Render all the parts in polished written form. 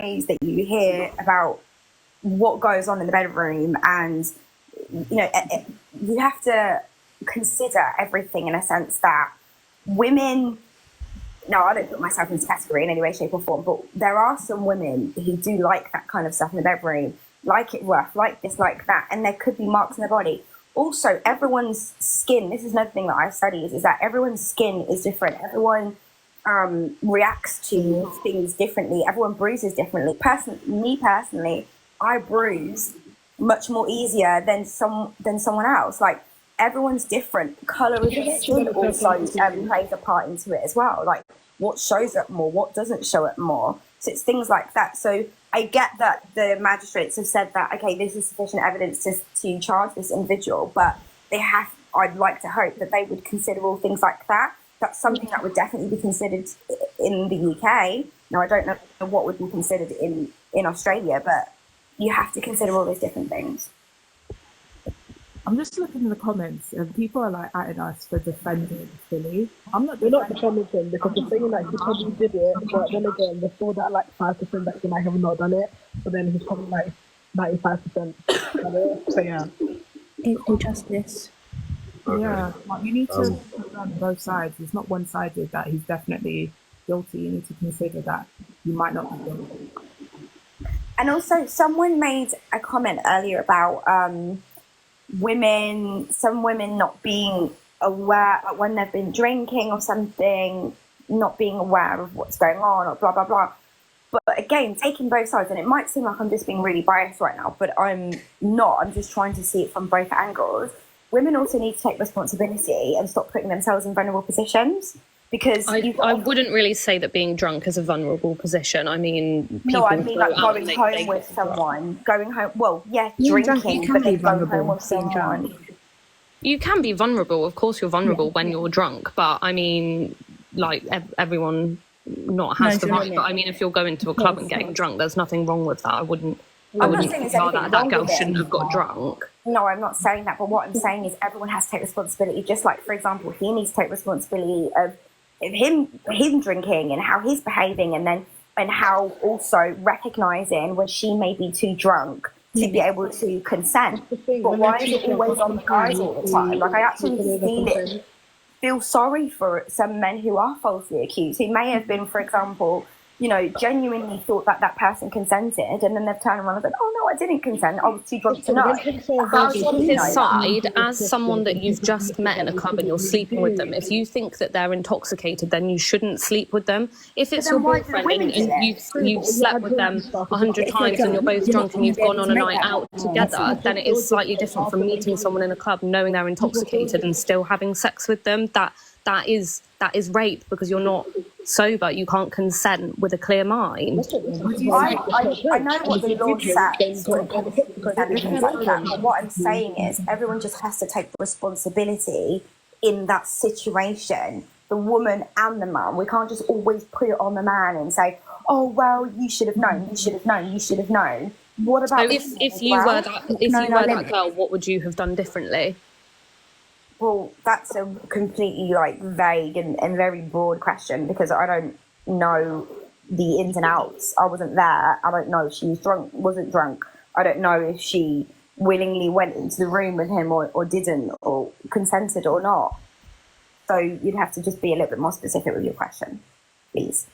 that you hear about what goes on in the bedroom, and you have to consider everything in a sense that women, no, I don't put myself in this category in any way, shape or form, but there are some women who do like that kind of stuff in the bedroom, like it rough, like this, like that, and there could be marks in their body. Also, everyone's skin, this is another thing that I've studied, is that everyone's skin is different. Everyone reacts to things differently. Everyone bruises differently. Me personally, I bruise much more easier than someone else. Like, everyone's different. Colour of the skin also plays a part into it as well. Like, what shows up more, what doesn't show up more. So it's things like that. So I get that the magistrates have said that, okay, this is sufficient evidence to charge this individual, but I'd like to hope that they would consider all things like that. That's something that would definitely be considered in the UK. Now, I don't know what would be considered in Australia, but you have to consider all those different things. I'm just looking in the comments, and people are like at us for defending FILLY. We're not defending him because the thing like he probably did it, but then again, before that, like 5% that he might have not done it, so then he's probably like 95% done it. So yeah, equal justice. Okay. Yeah, you need to put on both sides. It's not one-sided that he's definitely guilty. You need to consider that you might not be guilty. And also, someone made a comment earlier about some women not being aware when they've been drinking or something, not being aware of what's going on or blah, blah, blah. But again, taking both sides, and it might seem like I'm just being really biased right now, but I'm not. I'm just trying to see it from both angles. Women also need to take responsibility and stop putting themselves in vulnerable positions. Because I wouldn't really say that being drunk is a vulnerable position. I mean, no, I mean like going home with someone, going home. Well, yeah, drinking, but then going home with someone. You can be vulnerable. Of course, you're vulnerable when you're drunk. But I mean, like everyone not has the right. But I mean, if you're going to a club and getting drunk, there's nothing wrong with that. I wouldn't think that girl shouldn't have got drunk. No, I'm not saying that. But what I'm saying is everyone has to take responsibility. Just like, for example, he needs to take responsibility of him drinking and how he's behaving, and how also recognizing when she may be too drunk to be able to consent. But why is it always on the guys all the time? Like, I actually feel sorry for some men who are falsely accused, who may have been, for example, genuinely thought that person consented, and then they've turned around and said, oh no, I didn't consent, I was too drunk to know. On his side, as someone that you've just met in a club and you're sleeping with them, if you think that they're intoxicated, then you shouldn't sleep with them. If it's your boyfriend and you've slept with them 100 times and you're both drunk and you've gone on a night out together, then it is slightly different from meeting someone in a club, knowing they're intoxicated and still having sex with them. That is rape, because you're not sober. You can't consent with a clear mind. I know what the law says when it comes to consent and things like that, but what I'm saying is everyone just has to take responsibility in that situation, the woman and the man. We can't just always put it on the man and say, oh well, you should have known, you should have known, you should have known. What about if you were that girl, what would you have done differently? Well, that's a completely vague and very broad question, because I don't know the ins and outs. I wasn't there. I don't know if she was drunk, wasn't drunk. I don't know if she willingly went into the room with him or didn't, or consented or not. So you'd have to just be a little bit more specific with your question, please.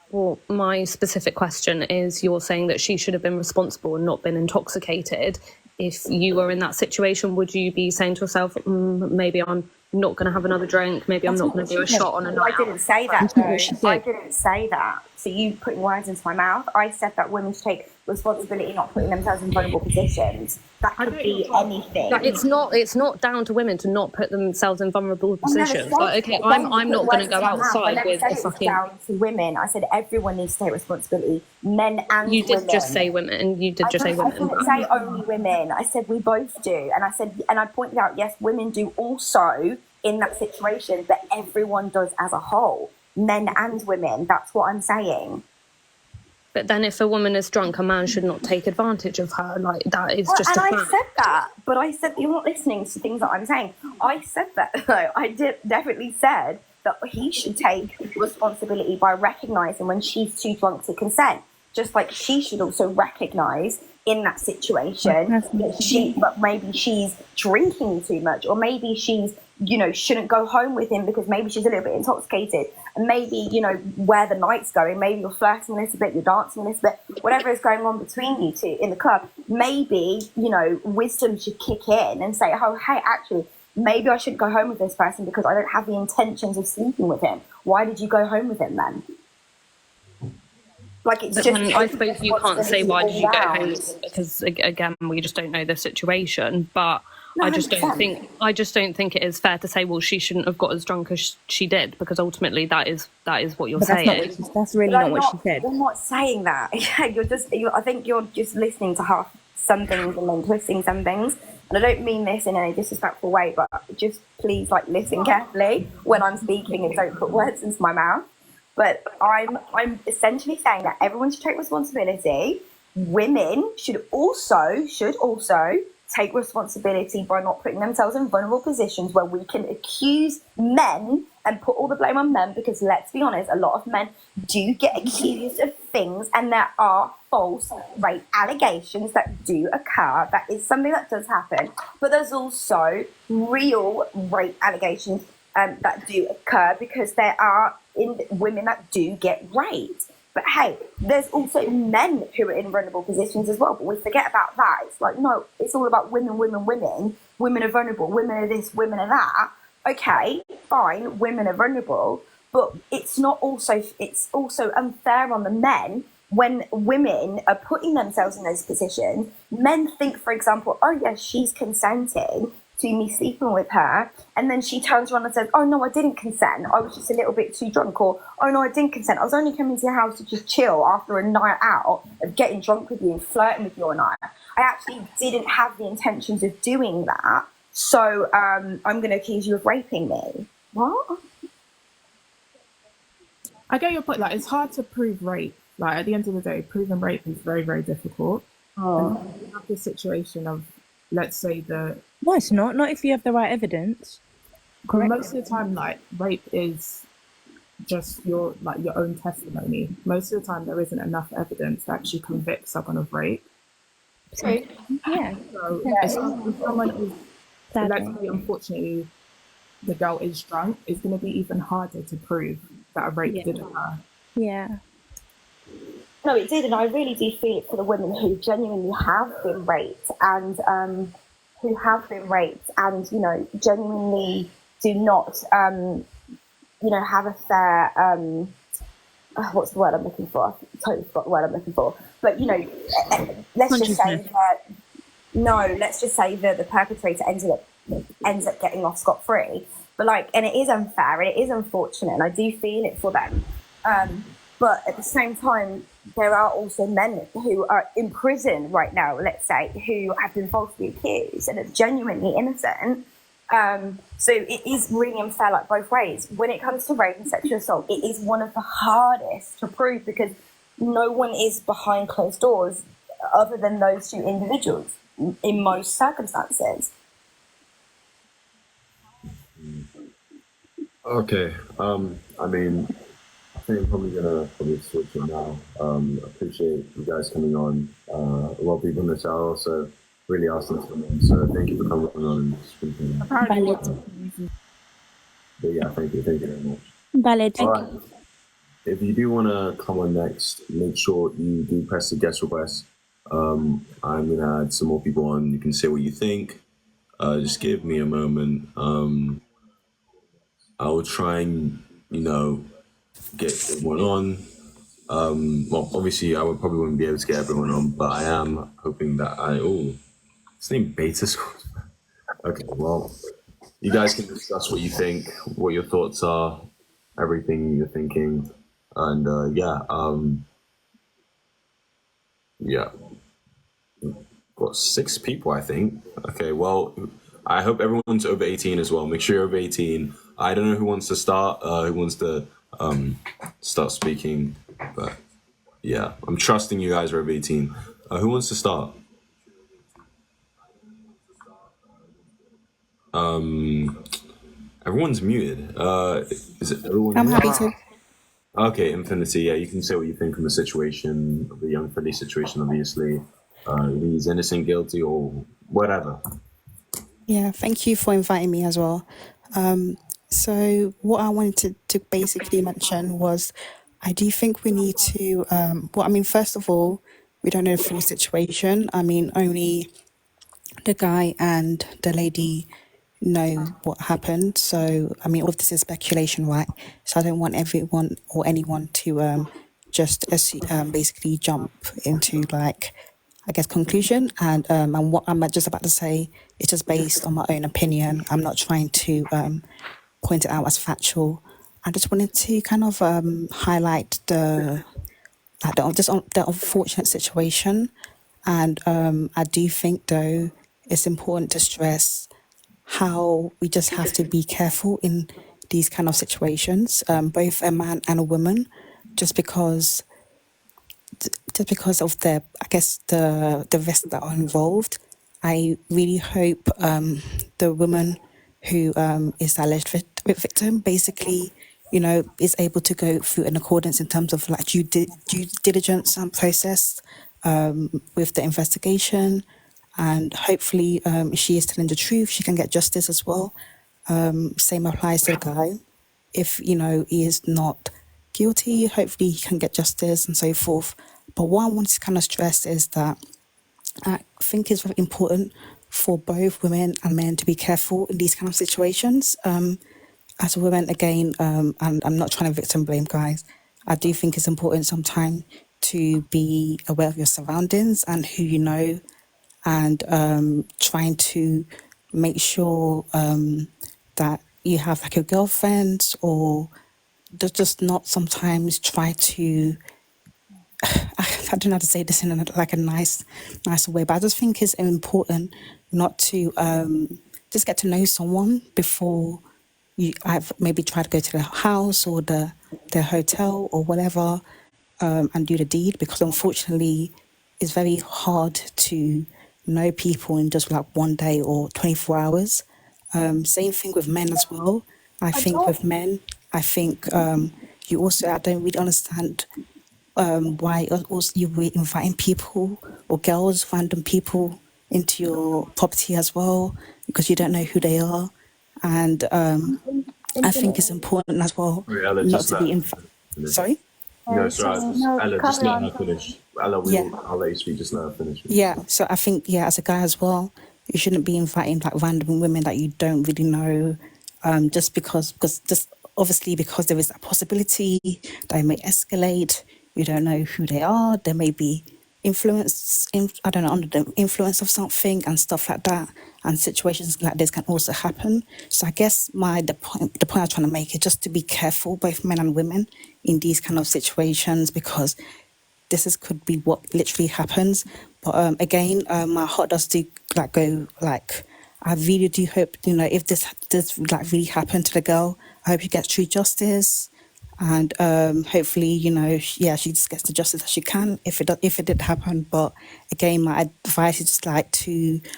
Well, my specific question is, you're saying that she should have been responsible and not been intoxicated. If you were in that situation, would you be saying to yourself, maybe I'm not going to have another drink, maybe I'm not going to do a shot on a night out? I didn't say that, though. I didn't say that. So you putting words into my mouth. I said that women should take responsibility, not putting themselves in vulnerable positions. That could be anything. It's not down to women to not put themselves in vulnerable positions. But okay, I'm not going to go outside with a fucking... down to women. I said everyone needs to take responsibility, men and women. You did just say women. You did just say women. I didn't say only women. I said we both do. And I pointed out, yes, women do also in that situation, but everyone does as a whole. Men and women. That's what I'm saying. But then if a woman is drunk, a man should not take advantage of her. Like, that is just a fact. I said that, but I said you're not listening to things that I'm saying. I said that, though. I definitely said that he should take responsibility by recognising when she's too drunk to consent. just like she should also recognise in that situation that maybe she's drinking too much, or maybe she's, you know, shouldn't go home with him because maybe she's a little bit intoxicated, and maybe, you know, where the night's going, maybe you're flirting a little bit, you're dancing a little bit, whatever is going on between you two in the club, maybe, you know, wisdom should kick in and say, oh, hey, actually, maybe I shouldn't go home with this person because I don't have the intentions of sleeping with him. Why did you go home with him then? Like, it's but just. I suppose you can't say why did you go home, because again we just don't know the situation. But no, I just don't think it is fair to say, well, she shouldn't have got as drunk as she did, because ultimately that is what you're saying. That's really not what she said. I'm not saying that. Yeah, I think you're just listening to half some things and then twisting some things. And I don't mean this in any disrespectful way, but just please, like, listen carefully when I'm speaking and don't put words into my mouth. But I'm essentially saying that everyone should take responsibility. Women should also take responsibility by not putting themselves in vulnerable positions where we can accuse men and put all the blame on men, because let's be honest, a lot of men do get accused of things, and there are false rape allegations that do occur. That is something that does happen. But there's also real rape allegations that do occur, because there are women that do get raped. But hey, there's also men who are in vulnerable positions as well. But we forget about that. It's like, no, it's all about women. Women are vulnerable. Women are this, women are that. Okay, fine, women are vulnerable. But it's also unfair on the men when women are putting themselves in those positions. Men think, for example, oh yeah, she's consenting to me sleeping with her, and then she turns around and says, oh no, I didn't consent, I was just a little bit too drunk, or oh no, I didn't consent, I was only coming to your house to just chill after a night out of getting drunk with you and flirting with you all night. I actually didn't have the intentions of doing that, so I'm going to accuse you of raping me. What? I get your point. Like, it's hard to prove rape. Like, at the end of the day, proving rape is very, very difficult. And you have this situation of, let's say no, it's not. Not if you have the right evidence. Correct. Most of the time, like, rape is just your own testimony. Most of the time, there isn't enough evidence to actually convict someone of rape. So, yeah. So if someone is, let's say, unfortunately, the girl is drunk, it's going to be even harder to prove that a rape did occur. Yeah. No, it did, and I really do feel it for the women who genuinely have been raped and you know, genuinely do not you know, have a fair what's the word I'm looking for? I totally forgot the word I'm looking for. But, you know, let's just say that the perpetrator ends up getting off scot-free. But, like, and it is unfair, and it is unfortunate, and I do feel it for them. But at the same time, there are also men who are in prison right now, let's say, who have been falsely accused and are genuinely innocent. So it is really unfair, like, both ways. When it comes to rape and sexual assault, it is one of the hardest to prove, because no one is behind closed doors other than those two individuals in most circumstances. Okay. I mean, I think I'm probably gonna switch it now. Appreciate you guys coming on. A lot of people in the chat also really asked them to come on, so thank you for coming on and speaking. But yeah, thank you very much. Valid. All right. If you do want to come on next, make sure you do press the guest request. I'm gonna add some more people on. You can say what you think. Just give me a moment. I will try and, you know, get everyone on. Well, obviously, probably wouldn't be able to get everyone on, but I am hoping that it's named Beta Squad. Okay, well, you guys can discuss what you think, what your thoughts are, everything you're thinking, and got 6 people, I think. Okay, well, I hope everyone's over 18 as well. Make sure you're over 18. I don't know who wants to start, who wants to start speaking, but yeah, I'm trusting you guys are over 18. Who wants to start? Everyone's muted. Is it everyone? I'm happy to. Okay, Infinity. Yeah, you can say what you think on the situation, of the young Philly situation. Obviously, he's innocent, guilty, or whatever. Yeah, thank you for inviting me as well. So what I wanted to basically mention was I do think we need to, well, I mean, first of all, we don't know the full situation. I mean, only the guy and the lady know what happened. So, I mean, all of this is speculation, right? So I don't want everyone or anyone to basically jump into like, I guess, conclusion. And what I'm just about to say is just based on my own opinion. I'm not trying to point it out as factual. I just wanted to kind of highlight the unfortunate situation. And I do think, though, it's important to stress how we just have to be careful in these kind of situations, both a man and a woman, just because of the, I guess, the risks that are involved. I really hope the woman who is the alleged victim basically, you know, is able to go through in accordance in terms of like due diligence and process with the investigation. And hopefully, if she is telling the truth, she can get justice as well. Same applies to the guy. If, you know, he is not guilty, hopefully he can get justice and so forth. But what I want to kind of stress is that I think it's very important for both women and men to be careful in these kind of situations. As a woman, again, and I'm not trying to victim blame, guys. I do think it's important sometimes to be aware of your surroundings and who you know, and trying to make sure that you have like a girlfriend, or just not sometimes try to I don't know how to say this in like a nice way, but I just think it's important not to just get to know someone before I've maybe try to go to their house or their hotel or whatever, and do the deed, because unfortunately it's very hard to know people in just like one day or 24 hours. Same thing with men as well. I think with men, I think you also, I don't really understand why also you were inviting people or girls, random people into your property as well, because you don't know who they are. And I think it's important as well Wait, Ella, not just to let be finish. Sorry? No, sorry. Ella, just let her finish. Ella, Yeah. I'll let you speak. Just let her finish. Yeah, so I think, yeah, as a guy as well, you shouldn't be inviting like random women that you don't really know, just because just obviously because there is a possibility that it may escalate. You don't know who they are. There may be I don't know, under the influence of something and stuff like that. And situations like this can also happen. So I guess the point I'm trying to make is just to be careful, both men and women, in these kind of situations, because could be what literally happens. But again, my heart does do like go like, I really do hope, you know, if this does like really happen to the girl, I hope she gets true justice. And hopefully, you know, yeah, she just gets the justice that she can if it did happen. But again, my advice is just like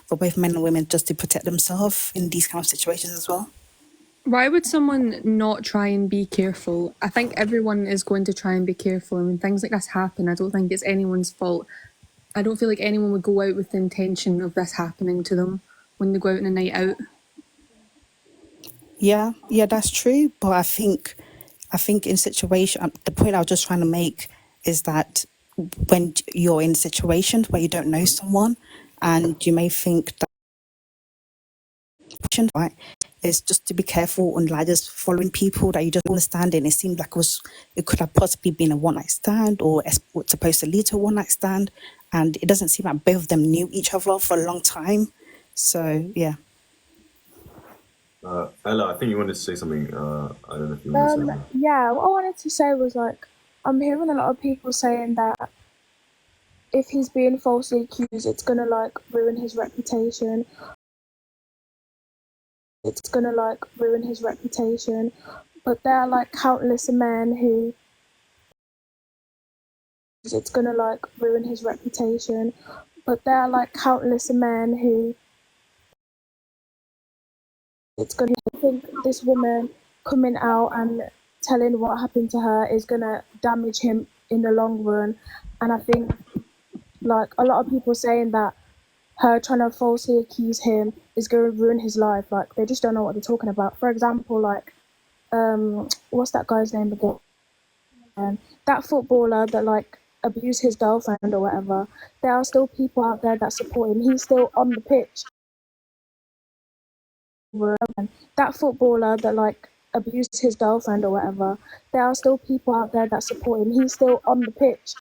for both men and women just to protect themselves in these kind of situations as well. Why would someone not try and be careful? I think everyone is going to try and be careful. And when things like this happen, I don't think it's anyone's fault. I don't feel like anyone would go out with the intention of this happening to them when they go out on a night out. Yeah, that's true. But I think in situation, the point I was just trying to make is that when you're in situations where you don't know someone and you may think that, right, is just to be careful and like just following people that you just understanding. It seemed like it could have possibly been a one night stand, or it's supposed to lead to a one night stand, and it doesn't seem like both of them knew each other for a long time. So yeah. Ella, I think you wanted to say something. I don't know if you want to say that. Yeah, what I wanted to say was like, I'm hearing a lot of people saying that if he's being falsely accused, it's gonna like ruin his reputation. It's gonna like ruin his reputation. But there are like countless men who it's gonna like ruin his reputation. But there are like countless men who it's gonna think this woman coming out and telling what happened to her is gonna damage him in the long run. And I think like a lot of people saying that her trying to falsely accuse him is going to ruin his life. Like they just don't know what they're talking about. For example, like what's that guy's name again? That footballer that like abused his girlfriend or whatever. There are still people out there that support him. He's still on the pitch. That footballer that like abused his girlfriend or whatever. There are still people out there that support him. He's still on the pitch.